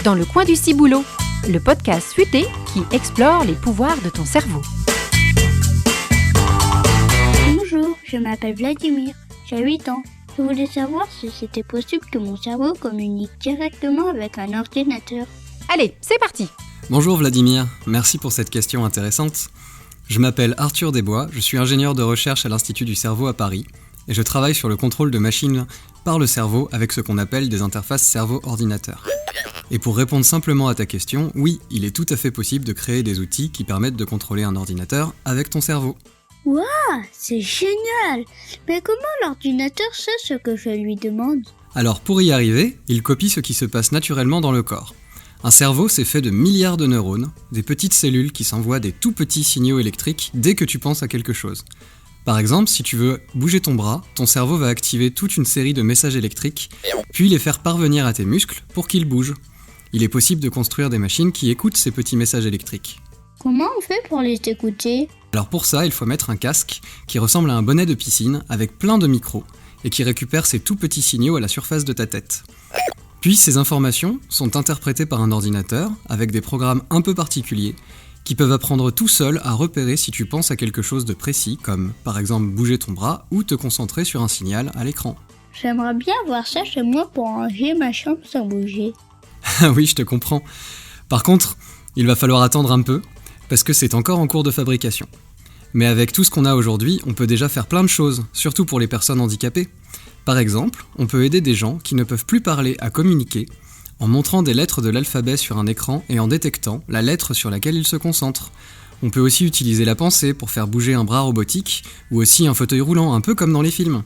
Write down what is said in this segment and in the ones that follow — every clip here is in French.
dans le coin du ciboulot, le podcast futé qui explore les pouvoirs de ton cerveau. Bonjour, je m'appelle Vladimir, j'ai 8 ans. Je voulais savoir si c'était possible que mon cerveau communique directement avec un ordinateur. Allez, c'est parti! Bonjour Vladimir, merci pour cette question intéressante. Je m'appelle Arthur Desbois, je suis ingénieur de recherche à l'Institut du cerveau à Paris et je travaille sur le contrôle de machines par le cerveau avec ce qu'on appelle des interfaces cerveau-ordinateur. Et pour répondre simplement à ta question, oui, il est tout à fait possible de créer des outils qui permettent de contrôler un ordinateur avec ton cerveau. Waouh, c'est génial! Mais comment l'ordinateur sait ce que je lui demande? Alors pour y arriver, il copie ce qui se passe naturellement dans le corps. Un cerveau, c'est fait de milliards de neurones, des petites cellules qui s'envoient des tout petits signaux électriques dès que tu penses à quelque chose. Par exemple, si tu veux bouger ton bras, ton cerveau va activer toute une série de messages électriques, puis les faire parvenir à tes muscles pour qu'ils bougent. Il est possible de construire des machines qui écoutent ces petits messages électriques. Comment on fait pour les écouter? Alors pour ça, il faut mettre un casque qui ressemble à un bonnet de piscine avec plein de micros et qui récupère ces tout petits signaux à la surface de ta tête. Puis ces informations sont interprétées par un ordinateur avec des programmes un peu particuliers qui peuvent apprendre tout seuls à repérer si tu penses à quelque chose de précis comme par exemple bouger ton bras ou te concentrer sur un signal à l'écran. J'aimerais bien voir ça chez moi pour ranger ma chambre sans bouger. Ah oui, je te comprends. Par contre, il va falloir attendre un peu parce que c'est encore en cours de fabrication. Mais avec tout ce qu'on a aujourd'hui, on peut déjà faire plein de choses, surtout pour les personnes handicapées. Par exemple, on peut aider des gens qui ne peuvent plus parler à communiquer en montrant des lettres de l'alphabet sur un écran et en détectant la lettre sur laquelle ils se concentrent. On peut aussi utiliser la pensée pour faire bouger un bras robotique ou aussi un fauteuil roulant, un peu comme dans les films.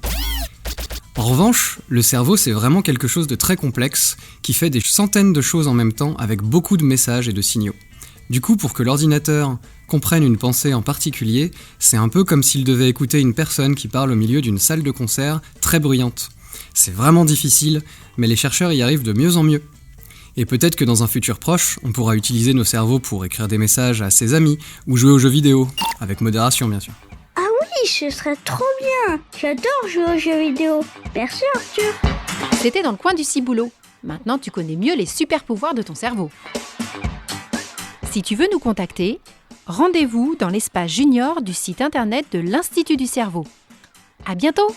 En revanche, le cerveau c'est vraiment quelque chose de très complexe qui fait des centaines de choses en même temps avec beaucoup de messages et de signaux. Du coup, pour que l'ordinateur comprenne une pensée en particulier, c'est un peu comme s'il devait écouter une personne qui parle au milieu d'une salle de concert très bruyante. C'est vraiment difficile, mais les chercheurs y arrivent de mieux en mieux. Et peut-être que dans un futur proche, on pourra utiliser nos cerveaux pour écrire des messages à ses amis ou jouer aux jeux vidéo, avec modération bien sûr. Ah oui, ce serait trop bien! J'adore jouer aux jeux vidéo. Merci Arthur. C'était dans le coin du ciboulot. Maintenant, tu connais mieux les super pouvoirs de ton cerveau. Si tu veux nous contacter, rendez-vous dans l'espace junior du site internet de l'Institut du cerveau. À bientôt!